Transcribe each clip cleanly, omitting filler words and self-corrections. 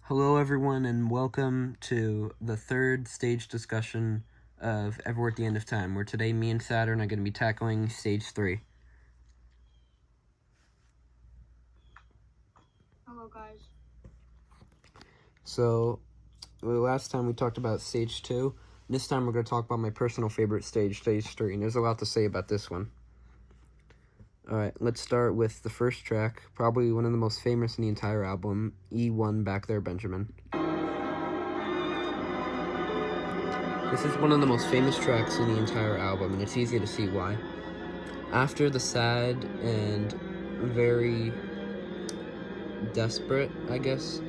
Hello everyone and welcome to the third stage discussion of Ever We're at the End of Time, where today me and Saturn are going to be tackling stage 3. Hello guys. So, last time we talked about stage 2. This time we're going to talk about my personal favorite stage, stage 3, and there's a lot to say about this one. Alright, let's start with the first track, probably one of the most famous in the entire album, E1 Back There Benjamin. This is one of the most famous tracks in the entire album, and it's easy to see why. After the sad and very desperate, I guess,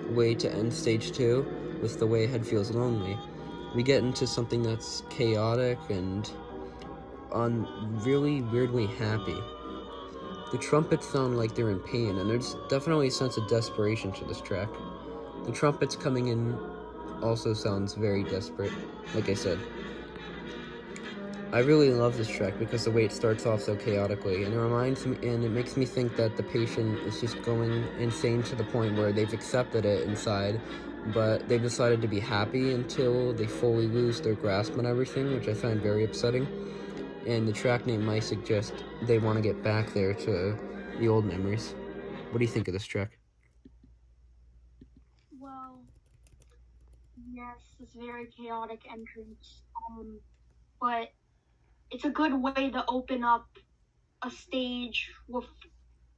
way to end stage 2, with The Way Ahead Feels Lonely, we get into something that's chaotic and really weirdly happy. The trumpets sound like they're in pain, and there's definitely a sense of desperation to this track. The trumpets coming in also sounds very desperate, like I said. I really love this track because the way it starts off so chaotically, and it makes me think that the patient is just going insane to the point where they've accepted it inside, but they've decided to be happy until they fully lose their grasp on everything, which I find very upsetting. And the track name might suggest they want to get back there to the old memories. What do you think of this track? Well, yes, it's very chaotic entrance. But it's a good way to open up a stage with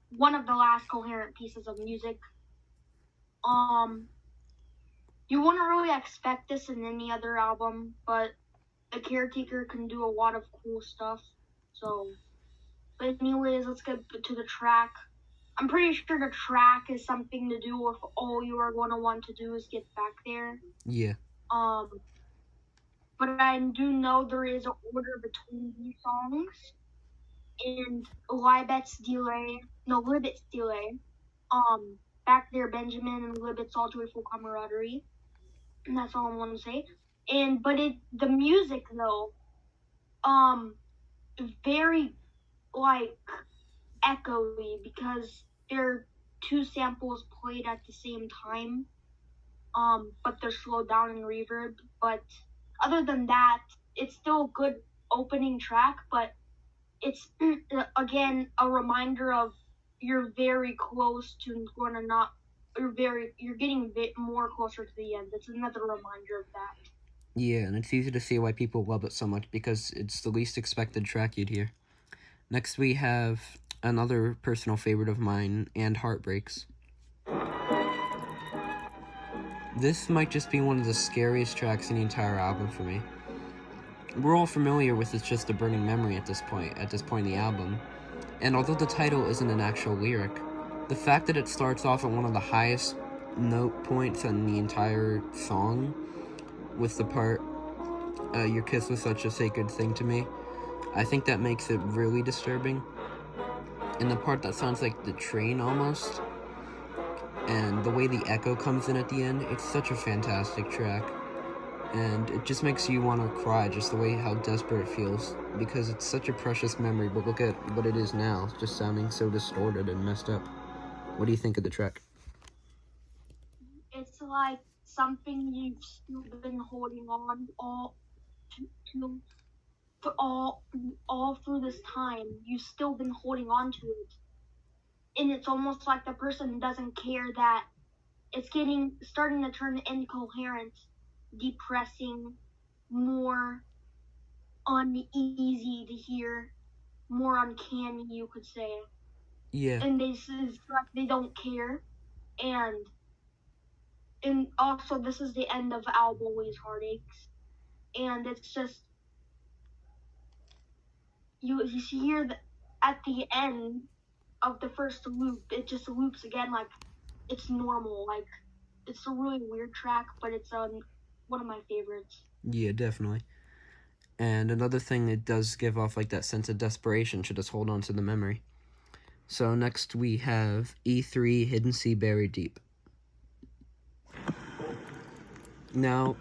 one of the last coherent pieces of music. You wouldn't really expect this in any other album, but the Caretaker can do a lot of cool stuff. So, but anyways, let's get to the track. I'm pretty sure the track is something to do with all you are going to want to do is get back there. Yeah. But I do know there is an order between these songs. And Libet's delay, Back There Benjamin and Libet's All Joyful Camaraderie. And that's all I want to say. But the music though, very like echoey because there are two samples played at the same time. But they're slowed down in reverb. But other than that, it's still a good opening track, but it's again a reminder of you're very close to you're getting a bit more closer to the end. It's another reminder of that. Yeah, and it's easy to see why people love it so much because it's the least expected track you'd hear. Next we have another personal favorite of mine, And Heartbreaks. This might just be one of the scariest tracks in the entire album for me. We're all familiar with It's Just a Burning Memory at this point in the album, and although the title isn't an actual lyric, the fact that it starts off at one of the highest note points in the entire song, with the part, your kiss was such a sacred thing to me, I think that makes it really disturbing. And the part that sounds like the train almost, and the way the echo comes in at the end, it's such a fantastic track. And it just makes you want to cry, just the way how desperate it feels, because it's such a precious memory, but look at what it is now, just sounding so distorted and messed up. What do you think of the track? It's like something you've still been holding on all through this time. You've still been holding on to it. And it's almost like the person doesn't care that it's starting to turn incoherent, depressing, more uneasy to hear, more uncanny, you could say. Yeah. And this is like they don't care. And also this is the end of Always Heartaches. And it's just you hear at the end of the first loop, it just loops again like it's normal. Like it's a really weird track, but it's one of my favorites. Yeah, definitely. And another thing, it does give off like that sense of desperation to just hold on to the memory. So next we have E3, Hidden Sea Buried Deep. Now,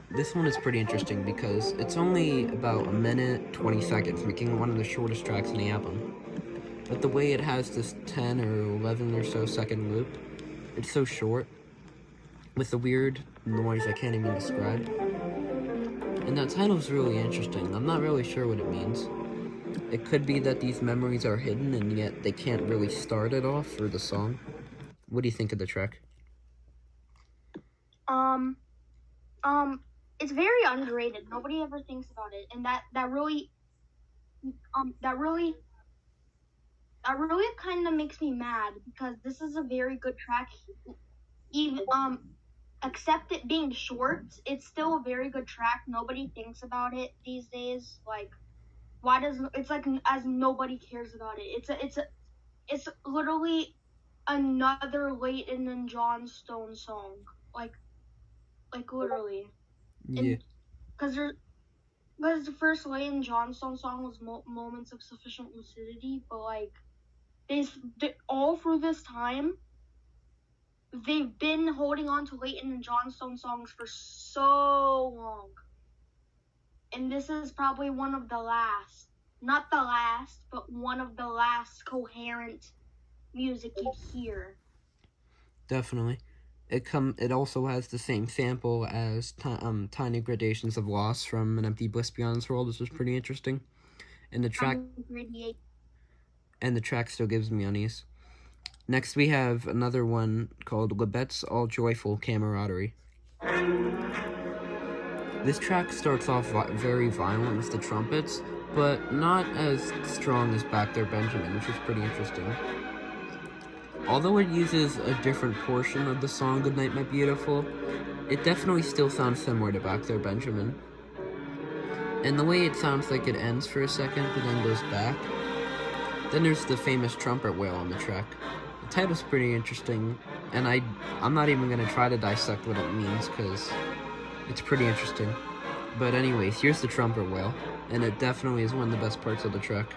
this one is pretty interesting because it's only about a minute, 20 seconds, making it one of the shortest tracks in the album. But the way it has this 10 or 11 or so second loop, it's so short. with a weird noise I can't even describe. And that title's really interesting. I'm not really sure what it means. It could be that these memories are hidden and yet they can't really start it off for the song. What do you think of the track? It's very underrated. Nobody ever thinks about it, and that really kind of makes me mad because this is a very good track. Even except it being short, it's still a very good track. Nobody thinks about it these days. Like, why does it's like as nobody cares about it? It's literally another Leighton and John Stone song. Like literally. Yeah. Because the first Leighton John Stone song was Moments of Sufficient Lucidity, but like they all through this time they've been holding on to Leighton and John Stone songs for so long. And this is probably one of the last, not the last, but one of the last coherent music you'd hear. Definitely. It also has the same sample as Tiny Gradations of Loss from An Empty Bliss Beyond This World, which was pretty interesting. And the track still gives me unease. Next we have another one called Libette's All Joyful Camaraderie. This track starts off very violent with the trumpets, but not as strong as Back There Benjamin, which is pretty interesting. Although it uses a different portion of the song Goodnight My Beautiful, it definitely still sounds similar to Back There Benjamin. And the way it sounds like it ends for a second but then goes back. Then there's the famous trumpet wail on the track. The title's pretty interesting, and I'm not even going to try to dissect what it means because it's pretty interesting. But anyways, here's the trumpet wail, and it definitely is one of the best parts of the track.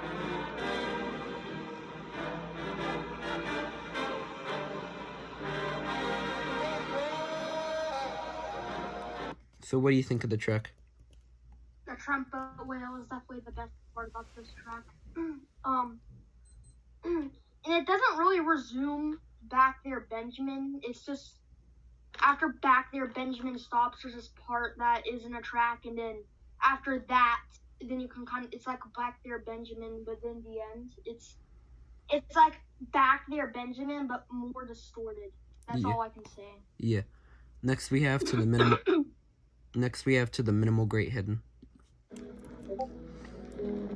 So what do you think of the track? The trumpet wail is definitely the best part about this track. And it doesn't really resume Back There Benjamin. It's just after Back There Benjamin stops, there's this part that isn't a track, and then after that, then you can it's like Back There Benjamin, but then the end, it's like Back There Benjamin, but more distorted. That's all I can say. Yeah. Next we have To the Minimal. Next we have To the Minimal Great Hidden.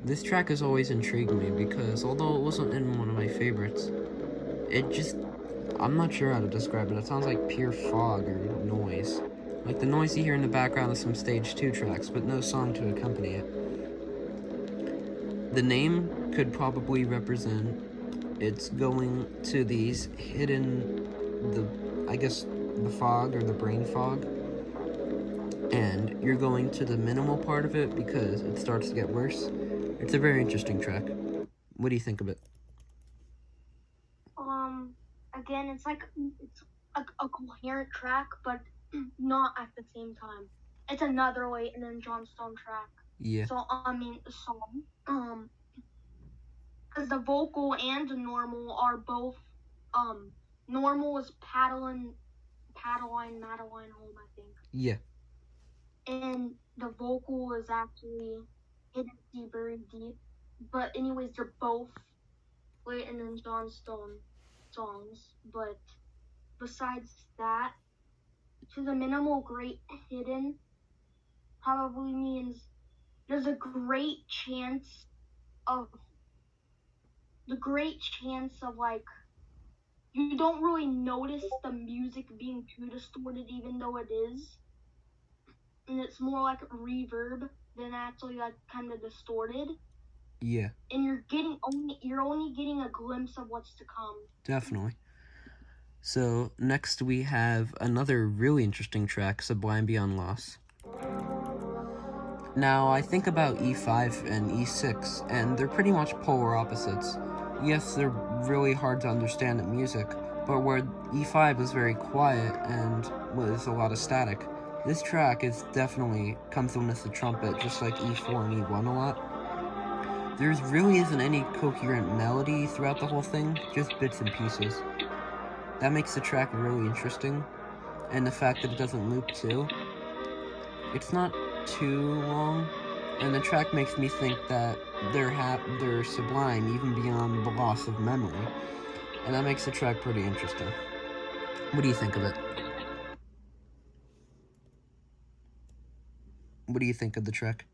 This track has always intrigued me because although it wasn't in one of my favorites, I'm not sure how to describe it. It sounds like pure fog or noise. Like the noise you hear in the background of some Stage 2 tracks, but no song to accompany it. The name could probably represent it's going to these hidden, the fog or the brain fog. And you're going to the minimal part of it because it starts to get worse. It's a very interesting track. What do you think of it? Again, it's a coherent track, but not at the same time. It's another Leighton and John Stone track. Yeah. So song. Because the vocal and the normal are both. Normal is Madeline home, I think. Yeah. And the vocal is actually Hidden Sea Buried Deep. But anyways, they're both Leighton and John Stone songs. But besides that, To the Minimal Great Hidden probably means there's a great chance of like you don't really notice the music being too distorted even though it is. And it's more like reverb than actually like kind of distorted. Yeah. And you're only getting a glimpse of what's to come. Definitely. So next we have another really interesting track, Sublime Beyond Loss. Now I think about E5 and E6, and they're pretty much polar opposites. Yes, they're really hard to understand in music, but where E5 is very quiet and was a lot of static, this track is definitely comes in with the trumpet, just like E4 and E1 a lot. There really isn't any coherent melody throughout the whole thing, just bits and pieces. That makes the track really interesting. and the fact that it doesn't loop too. It's not too long, and the track makes me think that they're sublime even beyond the loss of memory, and that makes the track pretty interesting. What do you think of it? What do you think of the track?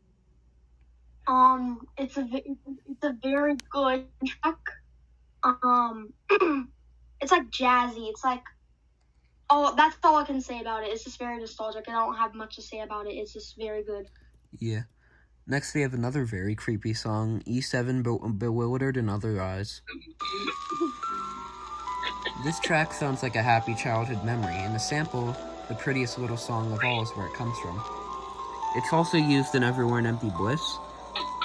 It's a very good track. It's like jazzy. It's like, oh, that's all I can say about it. It's just very nostalgic. I don't have much to say about it. It's just very good. Yeah. Next, we have another very creepy song, E7 Bewildered in Other Eyes. This track sounds like a happy childhood memory, and the sample, the prettiest little song of all, is where it comes from. It's also used in Everywhere in Empty Bliss,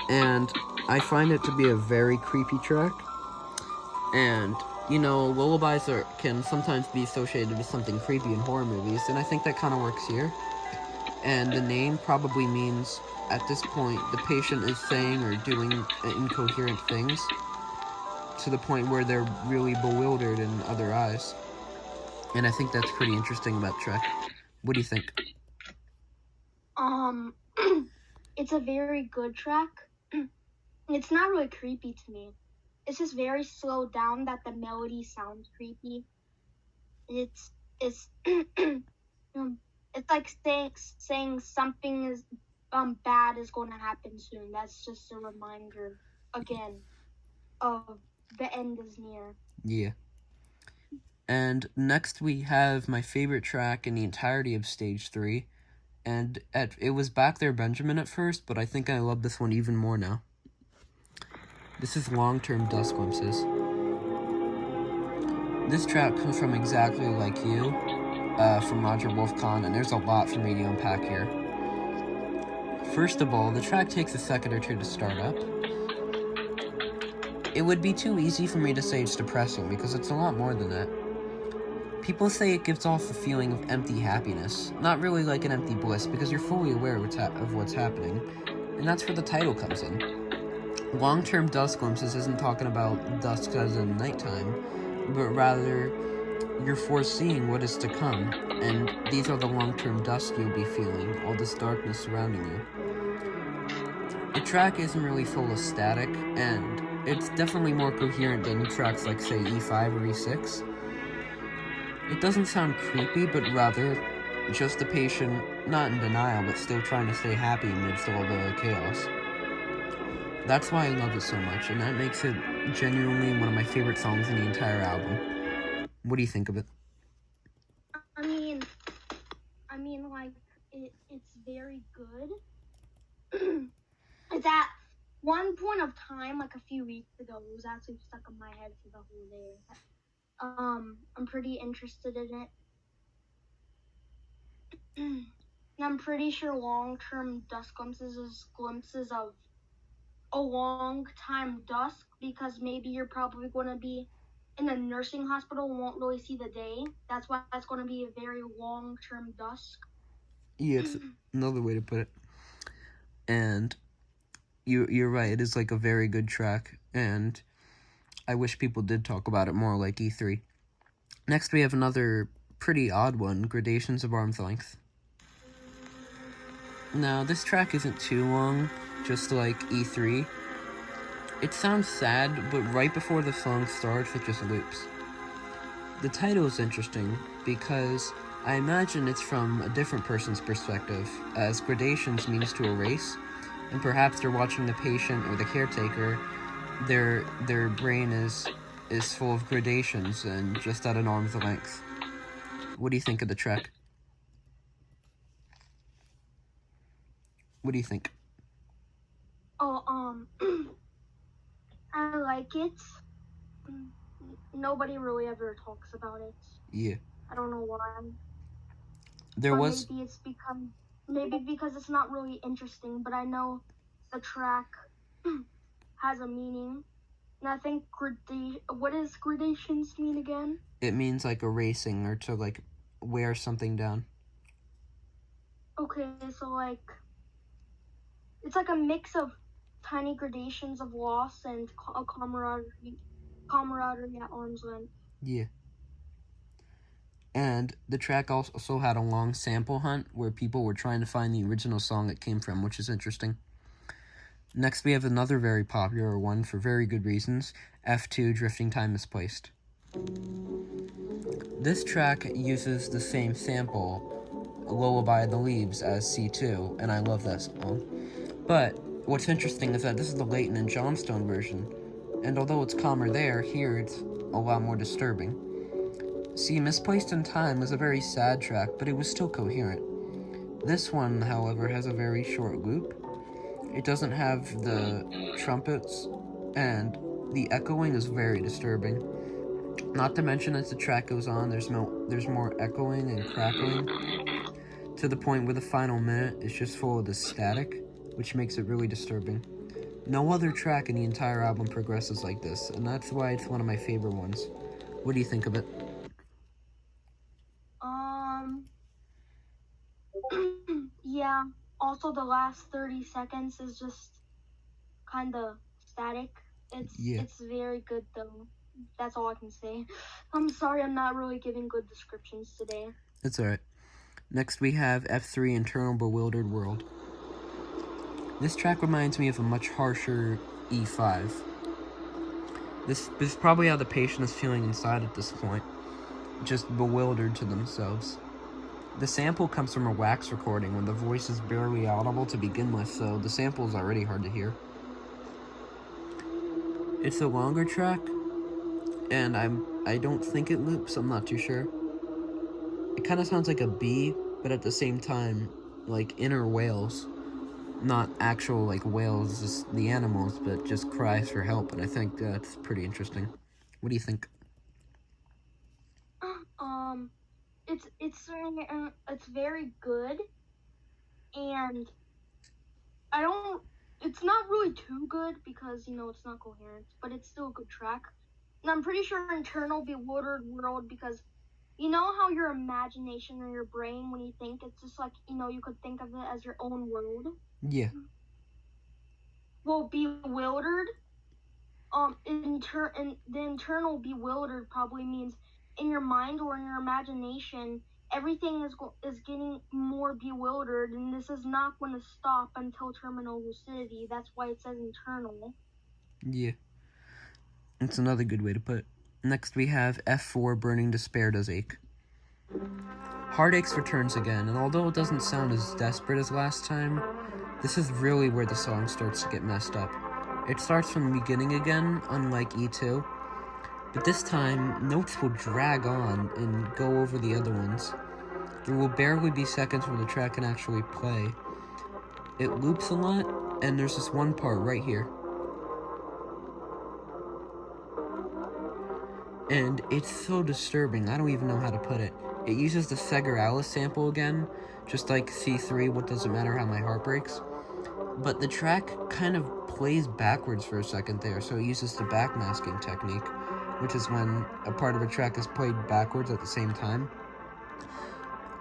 and I find it to be a very creepy track. And, you know, lullabies can sometimes be associated with something creepy in horror movies, and I think that kind of works here. And the name probably means, at this point, the patient is saying or doing incoherent things to the point where they're really bewildered in other eyes. And I think that's pretty interesting about Trek. What do you think? It's a very good track. It's not really creepy to me. It's just very slowed down that the melody sounds creepy. It's it's like saying something is bad is going to happen soon. That's just a reminder again of the end is near. Yeah. And next we have my favorite track in the entirety of Stage 3. And it was Back There Benjamin at first, but I think I love this one even more now. This is Long-Term Dust Glimpses. This track comes from Exactly Like You, from Roger Wolfcon, and there's a lot for me to unpack here. First of all, the track takes a second or two to start up. It would be too easy for me to say it's depressing, because it's a lot more than that. People say it gives off a feeling of empty happiness, not really like an empty bliss, because you're fully aware of what's happening, and that's where the title comes in. Long-term dust glimpses isn't talking about dusk as in nighttime, but rather you're foreseeing what is to come, and these are the long-term dust you'll be feeling, all this darkness surrounding you. The track isn't really full of static, and it's definitely more coherent than tracks like, say, E5 or E6. It doesn't sound creepy, but rather just a patient, not in denial, but still trying to stay happy amidst all the chaos. That's why I love it so much, and that makes it genuinely one of my favorite songs in the entire album. What do you think of it? I mean, like, it's very good. It's at one point of time, like a few weeks ago, it was actually stuck in my head for the whole day. I'm pretty interested in it. And I'm pretty sure long-term dust glimpses is glimpses of a long time dusk, because maybe you're probably going to be in a nursing hospital and won't really see the day. That's why it's going to be a very long-term dusk. Yeah, it's another way to put it. And you're right, it is like a very good track, and I wish people did talk about it more like E3. Next we have another pretty odd one, Gradations of Arm's Length. Now, this track isn't too long, just like E3. It sounds sad, but right before the song starts, it just loops. The title is interesting because I imagine it's from a different person's perspective, as gradations means to erase, and perhaps they're watching the patient or the caretaker, their brain is full of gradations and just at an arm's length. What do you think of the track? What do you think? I like it. Nobody really ever talks about it. Yeah. I don't know why. Maybe because it's not really interesting, but I know the track has a meaning. And I think what does gradations mean again? It means like erasing or to like wear something down. Okay, so like it's like a mix of tiny gradations of loss and a camaraderie at arm's length. Yeah. And the track also had a long sample hunt where people were trying to find the original song it came from, which is interesting. Next, we have another very popular one for very good reasons, F2 Drifting Time Misplaced. This track uses the same sample, Lullaby in the Leaves, as C2, and I love that song. But what's interesting is that this is the Layton and Johnstone version, and although it's calmer there, here it's a lot more disturbing. See, Misplaced in Time was a very sad track, but it was still coherent. This one, however, has a very short loop. It doesn't have the trumpets, and the echoing is very disturbing. Not to mention, as the track goes on, there's more echoing and crackling, to the point where the final minute is just full of the static, which makes it really disturbing. No other track in the entire album progresses like this, and that's why it's one of my favorite ones. What do you think of it? Yeah. Also, the last 30 seconds is just kind of static. It's very good though. That's all I can say. I'm sorry, I'm not really giving good descriptions today. It's alright. Next we have F3 Internal Bewildered World. This track reminds me of a much harsher E5. This is probably how the patient is feeling inside at this point, just bewildered to themselves. The sample comes from a wax recording when the voice is barely audible to begin with, so the sample is already hard to hear. It's a longer track, and I don't think it loops, I'm not too sure. It kind of sounds like a bee, but at the same time, like inner whales. Not actual, like, whales, just the animals, but just cries for help, and I think that's pretty interesting. What do you think? It's very good, and it's not really too good because, it's not coherent, but it's still a good track. And I'm pretty sure Internal Bewildered World, because you know how your imagination or your brain, when you think, it's just like, you could think of it as your own world. Yeah. Well, bewildered, the internal bewildered probably means in your mind or in your imagination, everything is getting more bewildered, and this is not going to stop until terminal lucidity. That's why it says internal. Yeah. It's another good way to put it. Next we have F4 Burning Despair Does Ache. Heartaches returns again, and although it doesn't sound as desperate as last time, this is really where the song starts to get messed up. It starts from the beginning again, unlike E2, but this time, notes will drag on and go over the other ones. There will barely be seconds where the track can actually play. It loops a lot, and there's this one part right here. And it's so disturbing, I don't even know how to put it. It uses the Seger Alice sample again, just like C3, What Does It Matter How My Heart Breaks? But the track kind of plays backwards for a second there, so it uses the backmasking technique, which is when a part of a track is played backwards at the same time.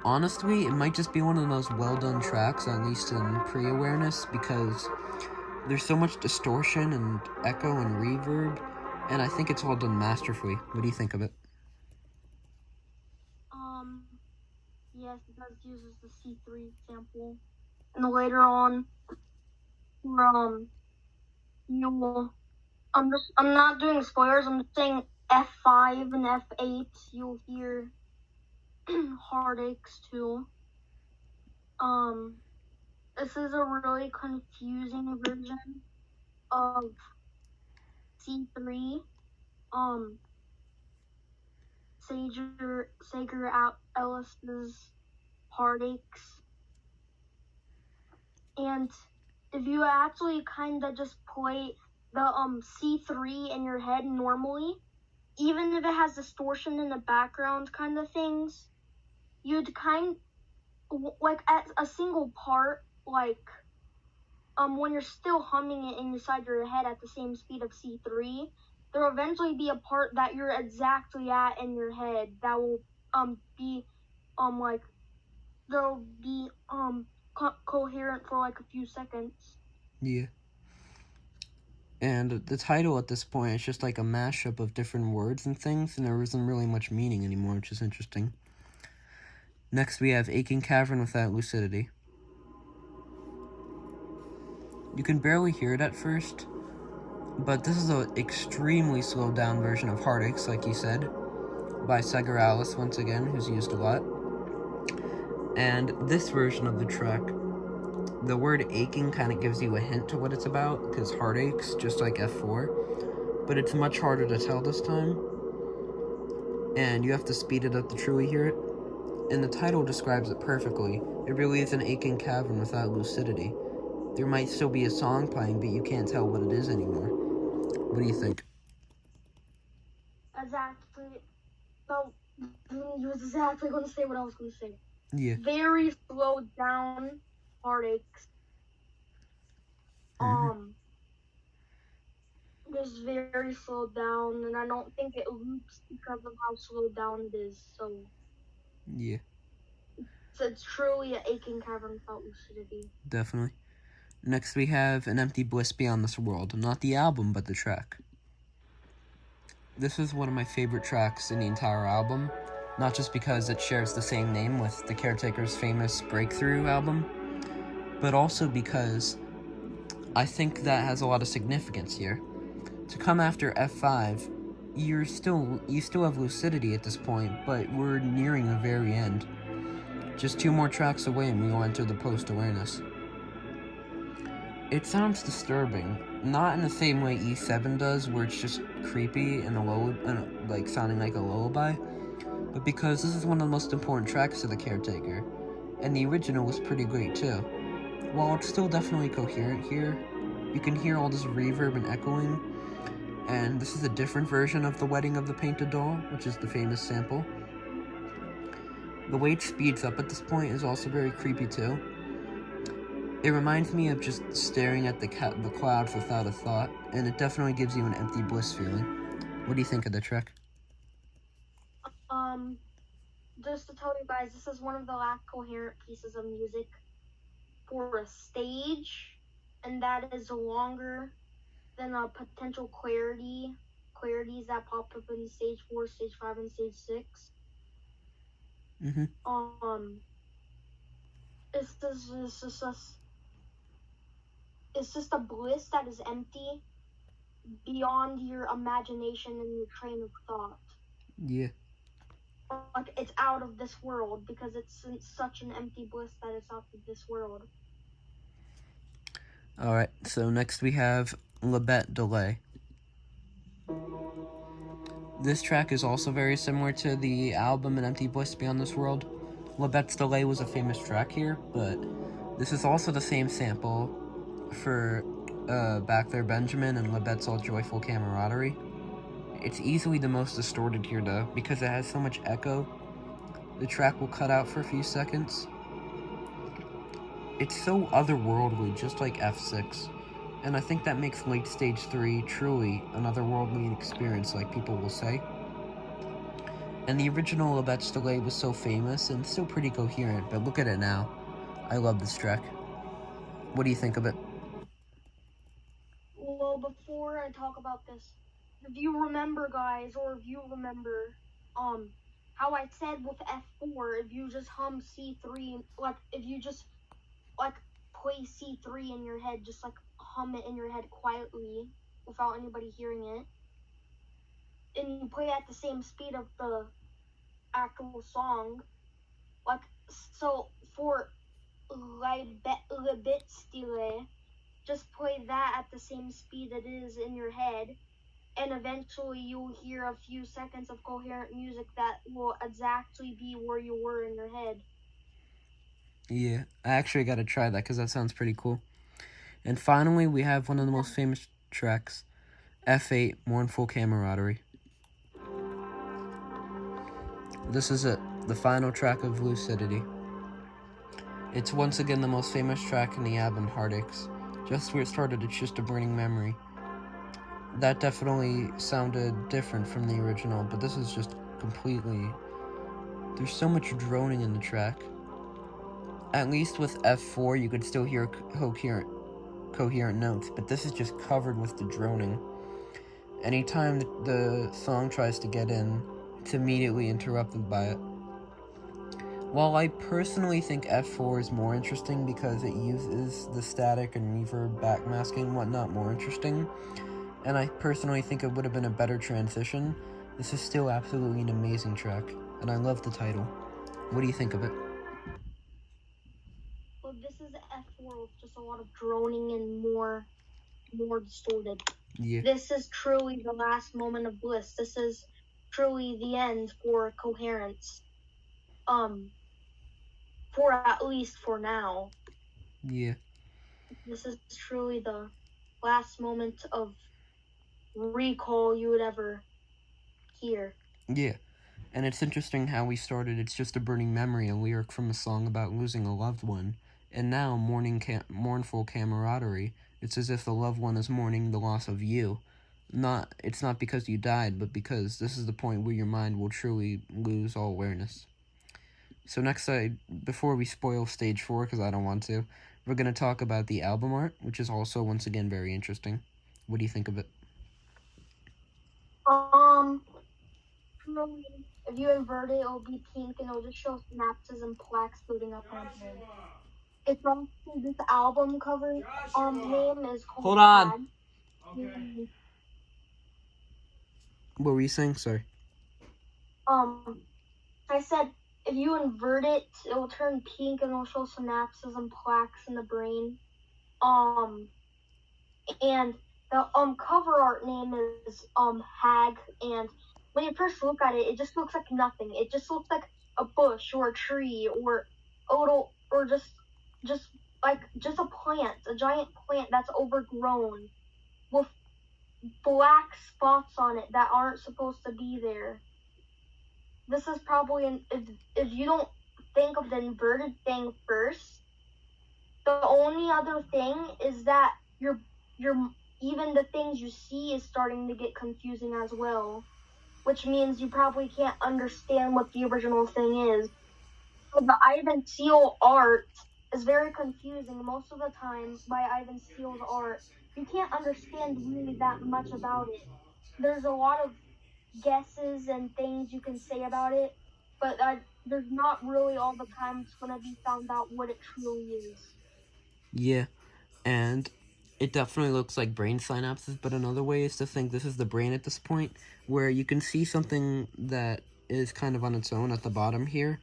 Honestly, it might just be one of those well-done tracks, at least in pre-awareness, because there's so much distortion and echo and reverb, and I think it's all done masterfully. What do you think of it? Yes, it does uses the C3 sample. And later on, I'm not doing spoilers, I'm just saying F5 and F8, you'll hear heartaches too. This is a really confusing version of C3. Sager Ellis's heartaches. And if you actually kind of just play the C3 in your head normally, even if it has distortion in the background kind of things, you'd like at a single part, like when you're still humming it inside your head at the same speed of C3, there'll eventually be a part that you're exactly at in your head that will be like they'll be coherent for like a few seconds. Yeah. And the title at this point is just like a mashup of different words and things, and there isn't really much meaning anymore, which is interesting. Next we have Aching Cavern Without Lucidity. You can barely hear it at first, but this is an extremely slowed down version of Heartaches, like you said, by Seguralis once again, who's used a lot. And this version of the track, the word aching kind of gives you a hint to what it's about, because heartaches, just like F4, but it's much harder to tell this time, and you have to speed it up to truly hear it. And the title describes it perfectly. It really is an aching cavern without lucidity. There might still be a song playing, but you can't tell what it is anymore. What do you think? Exactly. So, you was exactly going to say what I was going to say. Yeah. Very slowed down heartaches. Just very slowed down, and I don't think it loops because of how slowed down it is. So Yeah, it's truly an aching cavern without lucidity. definitely. Next we have An Empty Bliss Beyond This World. Not the album, but the track. This is one of my favorite tracks in the entire album, not just because it shares the same name with The Caretaker's famous Breakthrough album, but also because I think that has a lot of significance here. To come after F5, you still have lucidity at this point, but we're nearing the very end. Just 2 more tracks away and we will enter the post-awareness. It sounds disturbing, not in the same way E7 does, where it's just creepy and like sounding like a lullaby, but because this is one of the most important tracks to The Caretaker, and the original was pretty great too. While it's still definitely coherent here, you can hear all this reverb and echoing, and this is a different version of The Wedding of the Painted Doll, which is the famous sample. The way it speeds up at this point is also very creepy too. It reminds me of just staring at the clouds without a thought, and it definitely gives you an empty bliss feeling. What do you think of the track? Just to tell you guys, this is one of the last coherent pieces of music for a stage, and that is longer than a potential clarities that pop up in stage 4, stage 5, and stage 6. It's just a bliss that is empty beyond your imagination and your train of thought. Yeah. Like, it's out of this world because it's such an empty bliss that it's out of this world. Alright, so next we have La Bête Delay. This track is also very similar to the album An Empty Bliss Beyond This World. La Bête's Delay was a famous track here, but this is also the same sample for Back There Benjamin and La Bête's All Joyful Camaraderie. It's easily the most distorted here though, because it has so much echo. The track will cut out for a few seconds. It's so otherworldly, just like F6. And I think that makes Late Stage 3 truly an otherworldly experience, like people will say. And the original La Bête's Delay was so famous and still pretty coherent, but look at it now. I love this track. What do you think of it? Well, before I talk about this, if you remember, guys, or if you remember, how I said with F4, if you just hum C3, like, if you just, like, play C3 in your head, just, like, hum it in your head quietly, without anybody hearing it, and you play at the same speed of the actual song, like, so, for Le Bête Stylé, just play that at the same speed it is in your head, and eventually you'll hear a few seconds of coherent music that will exactly be where you were in your head. Yeah, I actually gotta try that because that sounds pretty cool. And finally, we have one of the most famous tracks, F8, Mournful Camaraderie. This is it, the final track of Lucidity. It's once again the most famous track in the album Heartaches. Just where it started, it's just a burning memory. That definitely sounded different from the original, but this is just completely... There's so much droning in the track. At least with F4, you could still hear coherent notes, but this is just covered with the droning. Anytime the song tries to get in, it's immediately interrupted by it. While I personally think F4 is more interesting because it uses the static and reverb backmasking and whatnot more interesting, and I personally think it would have been a better transition, this is still absolutely an amazing track, and I love the title. What do you think of it? Well, this is F4 with just a lot of droning and more distorted. Yeah. This is truly the last moment of bliss. This is truly the end for coherence. For at least for now. Yeah. This is truly the last moment of recall you would ever hear. Yeah. And it's interesting how we started It's Just a Burning Memory, a lyric from a song about losing a loved one, and now mournful camaraderie. It's as if the loved one is mourning the loss of you. It's not because you died, but because this is the point where your mind will truly lose all awareness. So before we spoil stage 4, because I don't want to, we're going to talk about the album art, which is also, once again, very interesting. What do you think of it? If you invert it, it'll be pink and it'll just show synapses and plaques building up on it. It's also this album cover name is called Hold on. Tag. What were you saying? Sorry. I said if you invert it, it will turn pink and it'll show synapses and plaques in the brain. And the cover art name is Hag, and when you first look at it, it just looks like nothing. It just looks like a bush or a tree or just a plant, a giant plant that's overgrown with black spots on it that aren't supposed to be there. This is probably if you don't think of the inverted thing first, the only other thing is that you're even the things you see is starting to get confusing as well, which means you probably can't understand what the original thing is. So the Ivan Seal art is very confusing. Most of the time, by Ivan Seal's art, you can't understand really that much about it. There's a lot of guesses and things you can say about it, but there's not really all the time it's going to be found out what it truly is. Yeah, and it definitely looks like brain synapses, but another way is to think this is the brain at this point, where you can see something that is kind of on its own at the bottom here,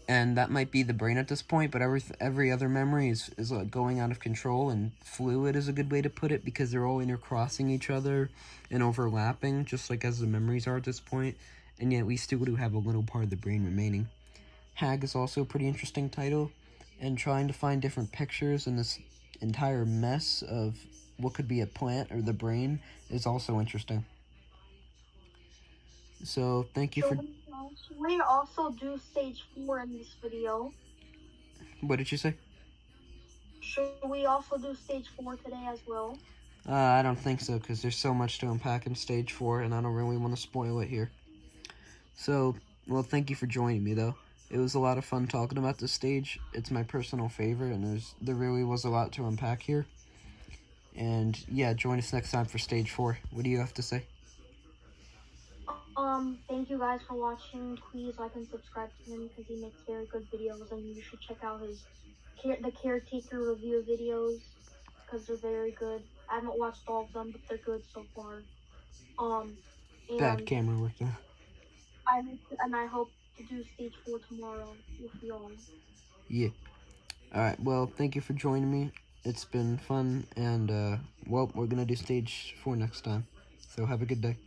and that might be the brain at this point, but every other memory is like going out of control, and fluid is a good way to put it because they're all intercrossing each other and overlapping, just like as the memories are at this point, and yet we still do have a little part of the brain remaining. Hag is also a pretty interesting title, and trying to find different pictures in this entire mess of what could be a plant or the brain is also interesting. So thank you for... Should we also do stage 4 in this video? What did you say? Should we also do stage 4 today as well? I don't think so, because there's so much to unpack in stage 4, and I don't really want to spoil it here. So, well, thank you for joining me, though. It was a lot of fun talking about this stage. It's my personal favorite, and there really was a lot to unpack here. And, yeah, join us next time for stage 4. What do you have to say? Thank you guys for watching. Please like and subscribe to him because he makes very good videos, and you should check out the Caretaker review videos because they're very good. I haven't watched all of them, but they're good so far. Bad camera work there. I hope to do stage 4 tomorrow with y'all. Yeah. Alright, well, thank you for joining me. It's been fun, and, well, we're gonna do stage 4 next time. So have a good day.